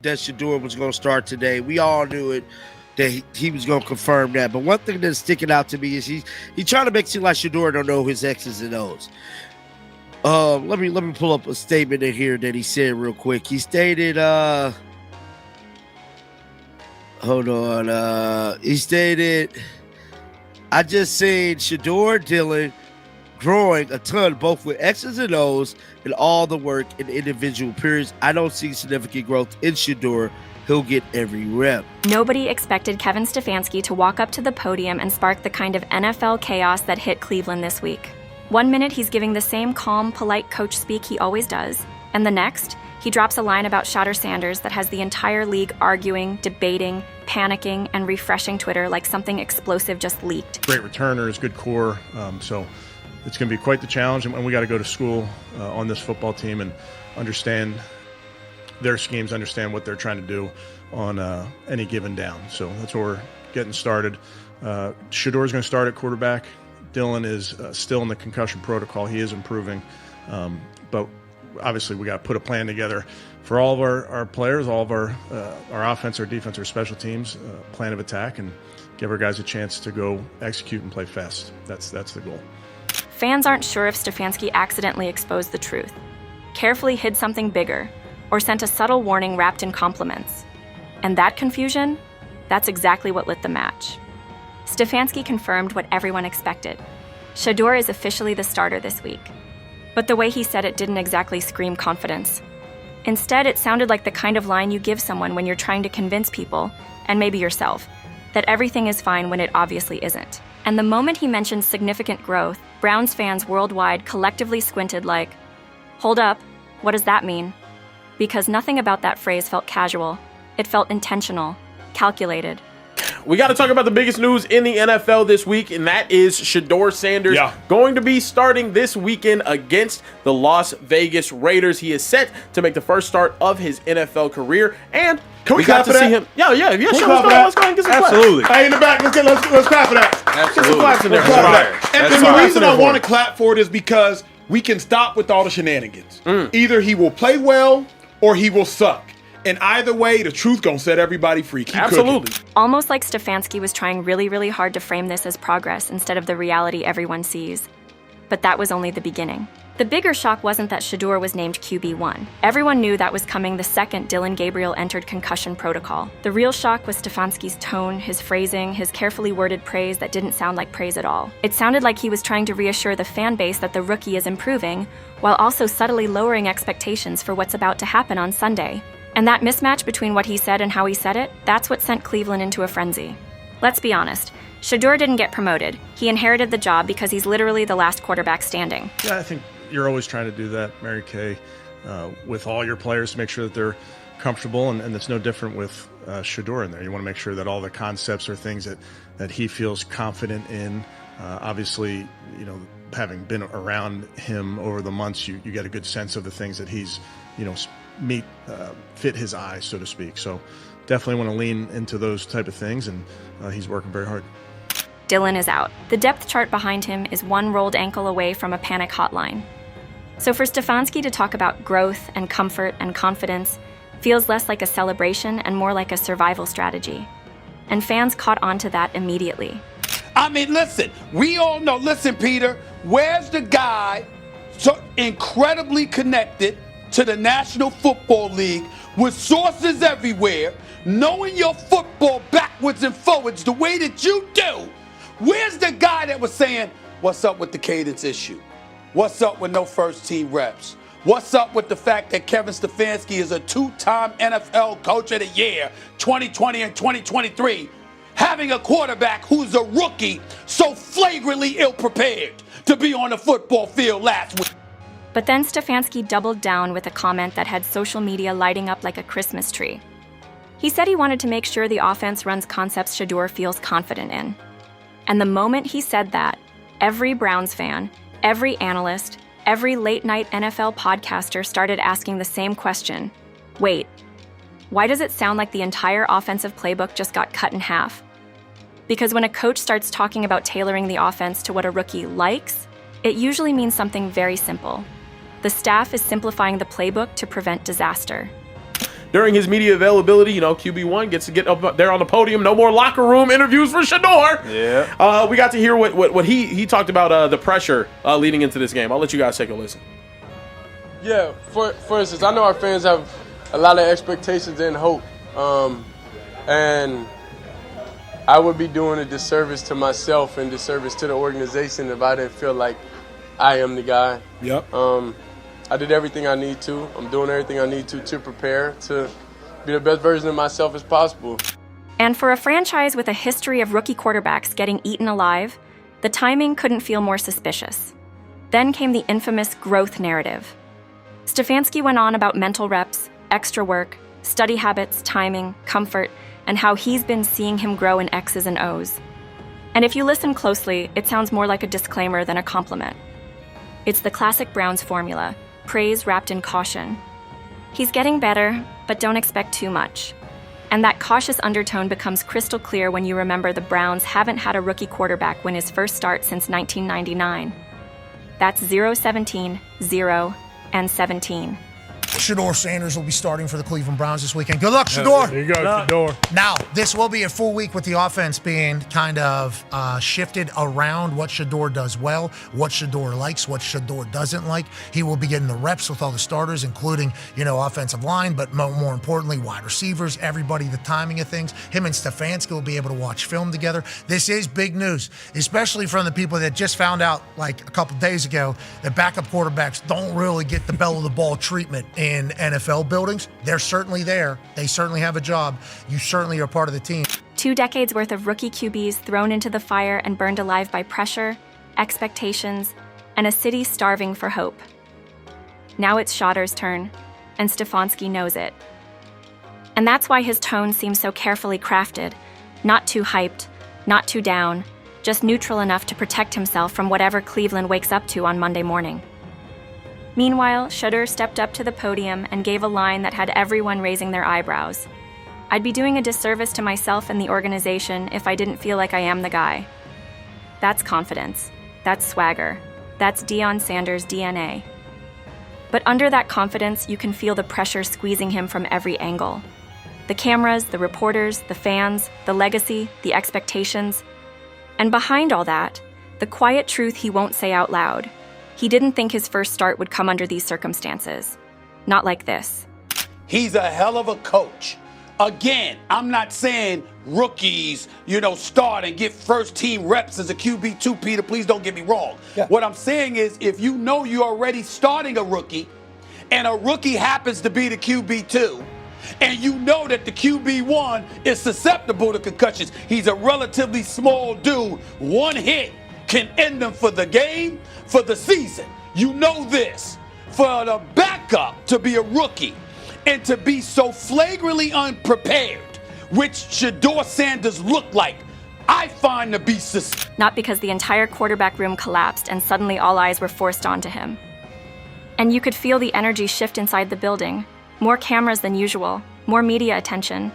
that Shedeur was going to start today. We all knew it, that he was going to confirm that. But one thing that's sticking out to me is he's trying to make it seem like Shedeur don't know his X's and O's. Let me pull up a statement in here that he said real quick. He stated, he stated, I just seen Shedeur Dillon growing a ton, both with X's and O's and all the work in individual periods. I don't see significant growth in Shedeur. He'll get every rep. Nobody expected Kevin Stefanski to walk up to the podium and spark the kind of NFL chaos that hit Cleveland this week. 1 minute, he's giving the same calm, polite coach speak he always does, and the next, he drops a line about Shedeur Sanders that has the entire league arguing, debating, panicking, and refreshing Twitter like something explosive just leaked. Great returners, good core, so it's going to be quite the challenge, and we got to go to school on this football team and understand their schemes, understand what they're trying to do on any given down. So that's where we're getting started. Shedeur is going to start at quarterback. Dillon is still in the concussion protocol. He is improving, but obviously we got to put a plan together for all of our players, all of our offense, our defense, our special teams, plan of attack, and give our guys a chance to go execute and play fast. That's the goal. Fans aren't sure if Stefanski accidentally exposed the truth, carefully hid something bigger, or sent a subtle warning wrapped in compliments. And that confusion, that's exactly what lit the match. Stefanski confirmed what everyone expected. Shedeur is officially the starter this week. But the way he said it didn't exactly scream confidence. Instead, it sounded like the kind of line you give someone when you're trying to convince people, and maybe yourself, that everything is fine when it obviously isn't. And the moment he mentioned significant growth, Browns fans worldwide collectively squinted like, hold up, what does that mean? Because nothing about that phrase felt casual. It felt intentional, calculated. We got to talk about the biggest news in the NFL this week, and that is Shedeur Sanders going to be starting this weekend against the Las Vegas Raiders. He is set to make the first start of his NFL career, and can we clap for that? See him. Yeah. Sure, let's go ahead and get some Absolutely. claps. Hey, in the back, let's clap for that. Get some claps in there. And the reason I want to clap for it is because we can stop with all the shenanigans. Either he will play well or he will suck. And either way, the truth gonna set everybody free. Keep Absolutely. cooking. Almost like Stefanski was trying really, really hard to frame this as progress instead of the reality everyone sees. But that was only the beginning. The bigger shock wasn't that Shedeur was named QB1. Everyone knew that was coming the second Dillon Gabriel entered concussion protocol. The real shock was Stefanski's tone, his phrasing, his carefully worded praise that didn't sound like praise at all. It sounded like he was trying to reassure the fan base that the rookie is improving, while also subtly lowering expectations for what's about to happen on Sunday. And that mismatch between what he said and how he said it, that's what sent Cleveland into a frenzy. Let's be honest, Shedeur didn't get promoted. He inherited the job because he's literally the last quarterback standing. Yeah, I think you're always trying to do that, Mary Kay, with all your players to make sure that they're comfortable, and it's no different with Shedeur in there. You want to make sure that all the concepts are things that he feels confident in. Obviously, having been around him over the months, you get a good sense of the things that he's, fit his eye, so to speak. So definitely want to lean into those type of things, and he's working very hard. Dillon is out. The depth chart behind him is one rolled ankle away from a panic hotline. So for Stefanski to talk about growth and comfort and confidence feels less like a celebration and more like a survival strategy. And fans caught on to that immediately. I mean, listen, we all know, listen, Peter, where's the guy so incredibly connected to the National Football League with sources everywhere, knowing your football backwards and forwards the way that you do? Where's the guy that was saying, what's up with the cadence issue? What's up with no first team reps? What's up with the fact that Kevin Stefanski is a two-time NFL Coach of the Year, 2020 and 2023, having a quarterback who's a rookie so flagrantly ill-prepared to be on the football field last week? But then Stefanski doubled down with a comment that had social media lighting up like a Christmas tree. He said he wanted to make sure the offense runs concepts Shedeur feels confident in. And the moment he said that, every Browns fan, every analyst, every late-night NFL podcaster started asking the same question. Wait, why does it sound like the entire offensive playbook just got cut in half? Because when a coach starts talking about tailoring the offense to what a rookie likes, it usually means something very simple. The staff is simplifying the playbook to prevent disaster. during his media availability. You know, QB1 gets to get up there on the podium. No more locker room interviews for Shedeur. Yeah. We got to hear what he talked about the pressure leading into this game. I'll let you guys take a listen. Yeah, for instance, I know our fans have a lot of expectations and hope. And I would be doing a disservice to myself and disservice to the organization if I didn't feel like I am the guy. Yep. I did everything I need to. I'm doing everything I need to prepare to be the best version of myself as possible. And for a franchise with a history of rookie quarterbacks getting eaten alive, the timing couldn't feel more suspicious. Then came the infamous growth narrative. Stefanski went on about mental reps, extra work, study habits, timing, comfort, and how he's been seeing him grow in X's and O's. And if you listen closely, it sounds more like a disclaimer than a compliment. It's the classic Browns formula, praise wrapped in caution. He's getting better, but don't expect too much. And that cautious undertone becomes crystal clear when you remember the Browns haven't had a rookie quarterback win his first start since 1999. That's 0-17, 0, and 17. Shedeur Sanders will be starting for the Cleveland Browns this weekend. Good luck, Shedeur. There you go, Shedeur. Now, this will be a full week with the offense being kind of shifted around what Shedeur does well, what Shedeur likes, what Shedeur doesn't like. He will be getting the reps with all the starters, including, offensive line, but more importantly, wide receivers, everybody, the timing of things. Him and Stefanski will be able to watch film together. This is big news, especially from the people that just found out like a couple days ago that backup quarterbacks don't really get the bell of the ball treatment in NFL buildings. They're certainly there. They certainly have a job. You certainly are part of the team. 2 decades worth of rookie QBs thrown into the fire and burned alive by pressure, expectations, and a city starving for hope. Now it's Shedeur's turn, and Stefanski knows it. And that's why his tone seems so carefully crafted, not too hyped, not too down, just neutral enough to protect himself from whatever Cleveland wakes up to on Monday morning. Meanwhile, Shedeur stepped up to the podium and gave a line that had everyone raising their eyebrows. I'd be doing a disservice to myself and the organization if I didn't feel like I am the guy. That's confidence. That's swagger. That's Dillon Sanders' DNA. But under that confidence, you can feel the pressure squeezing him from every angle. The cameras, the reporters, the fans, the legacy, the expectations. And behind all that, the quiet truth he won't say out loud. He didn't think his first start would come under these circumstances. Not like this. He's a hell of a coach. Again, I'm not saying rookies, start and get first team reps as a QB2, Peter. Please don't get me wrong. Yeah. What I'm saying is if you know you're already starting a rookie and a rookie happens to be the QB2 and you know that the QB1 is susceptible to concussions, he's a relatively small dude, one hit can end them for the game, for the season. You know this. For the backup to be a rookie and to be so flagrantly unprepared, which Shedeur Sanders looked like, I find to be suspicious. Not because the entire quarterback room collapsed and suddenly all eyes were forced onto him. And you could feel the energy shift inside the building. More cameras than usual, more media attention.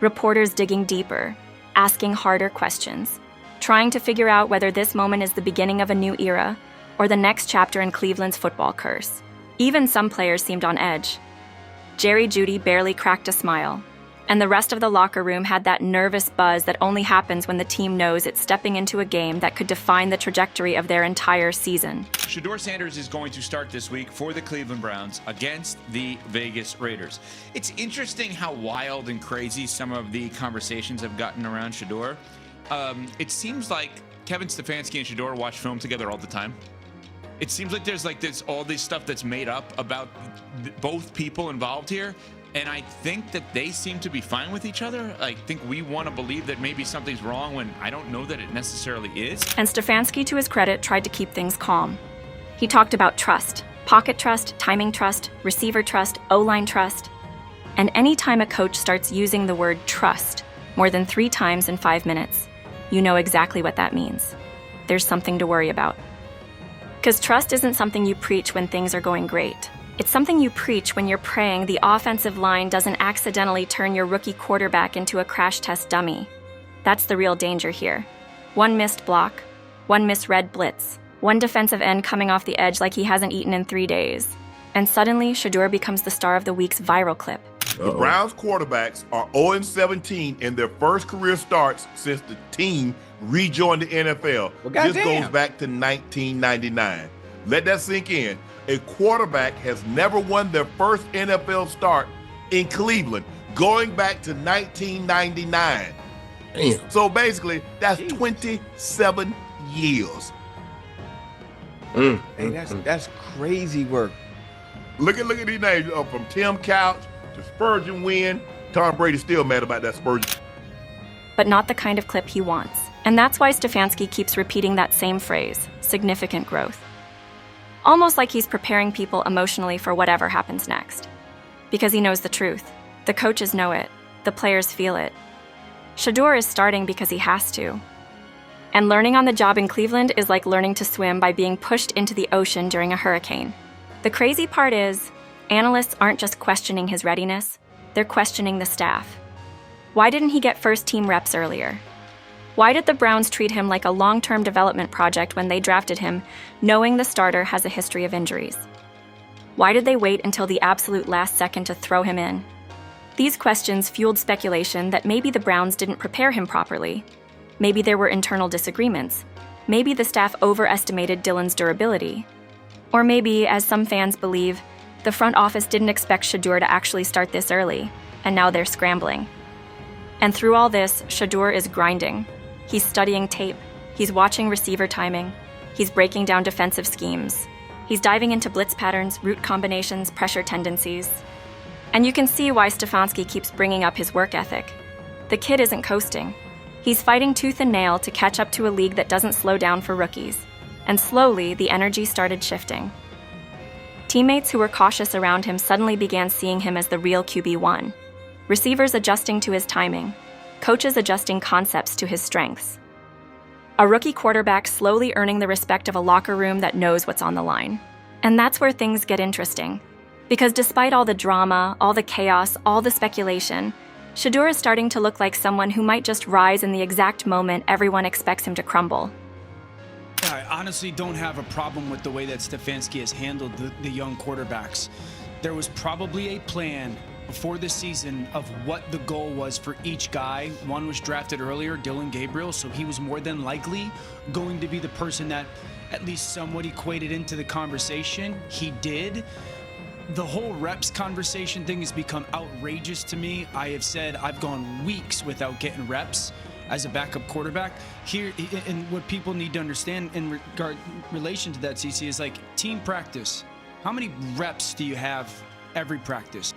Reporters digging deeper, asking harder questions. Trying to figure out whether this moment is the beginning of a new era or the next chapter in Cleveland's football curse. Even some players seemed on edge. Jerry Jeudy barely cracked a smile, and the rest of the locker room had that nervous buzz that only happens when the team knows it's stepping into a game that could define the trajectory of their entire season. Shedeur Sanders is going to start this week for the Cleveland Browns against the Vegas Raiders. It's interesting how wild and crazy some of the conversations have gotten around Shedeur. It seems like Kevin Stefanski and Shedeur watch film together all the time. It seems like there's all this stuff that's made up about both people involved here, and I think that they seem to be fine with each other. I think we want to believe that maybe something's wrong when I don't know that it necessarily is. And Stefanski, to his credit, tried to keep things calm. He talked about trust, pocket trust, timing trust, receiver trust, O-line trust. And anytime a coach starts using the word trust more than 3 times in 5 minutes, you know exactly what that means. There's something to worry about. Because trust isn't something you preach when things are going great. It's something you preach when you're praying the offensive line doesn't accidentally turn your rookie quarterback into a crash test dummy. That's the real danger here. One missed block, one misread blitz, one defensive end coming off the edge like he hasn't eaten in 3 days. And suddenly, Shedeur becomes the star of the week's viral clip. The Browns quarterbacks are 0-17 in their first career starts since the team rejoined the NFL. This goes back to 1999. Let that sink in. A quarterback has never won their first NFL start in Cleveland, going back to 1999. Damn. So basically, that's 27 years. Hey, that's crazy work. Look at these names from Tim Couch to Spurgeon Wynn. Tom Brady's still mad about that Spurgeon. But not the kind of clip he wants. And that's why Stefanski keeps repeating that same phrase, significant growth. Almost like he's preparing people emotionally for whatever happens next. Because he knows the truth. The coaches know it. The players feel it. Shedeur is starting because he has to. And learning on the job in Cleveland is like learning to swim by being pushed into the ocean during a hurricane. The crazy part is, analysts aren't just questioning his readiness, they're questioning the staff. Why didn't he get first-team reps earlier? Why did the Browns treat him like a long-term development project when they drafted him, knowing the starter has a history of injuries? Why did they wait until the absolute last second to throw him in? These questions fueled speculation that maybe the Browns didn't prepare him properly. Maybe there were internal disagreements. Maybe the staff overestimated Dillon's durability. Or maybe, as some fans believe, the front office didn't expect Shedeur to actually start this early, and now they're scrambling. And through all this, Shedeur is grinding. He's studying tape. He's watching receiver timing. He's breaking down defensive schemes. He's diving into blitz patterns, route combinations, pressure tendencies. And you can see why Stefanski keeps bringing up his work ethic. The kid isn't coasting. He's fighting tooth and nail to catch up to a league that doesn't slow down for rookies. And slowly, the energy started shifting. Teammates who were cautious around him suddenly began seeing him as the real QB1. Receivers adjusting to his timing. Coaches adjusting concepts to his strengths. A rookie quarterback slowly earning the respect of a locker room that knows what's on the line. And that's where things get interesting. Because despite all the drama, all the chaos, all the speculation, Shedeur is starting to look like someone who might just rise in the exact moment everyone expects him to crumble. I honestly don't have a problem with the way that Stefanski has handled the young quarterbacks. There was probably a plan before the season of what the goal was for each guy. One was drafted earlier, Dillon Gabriel, so he was more than likely going to be the person that at least somewhat equated into the conversation. He did. The whole reps conversation thing has become outrageous to me. I have said I've gone weeks without getting reps as a backup quarterback. Here, and what people need to understand in relation to that, CC, is like team practice. How many reps do you have every practice?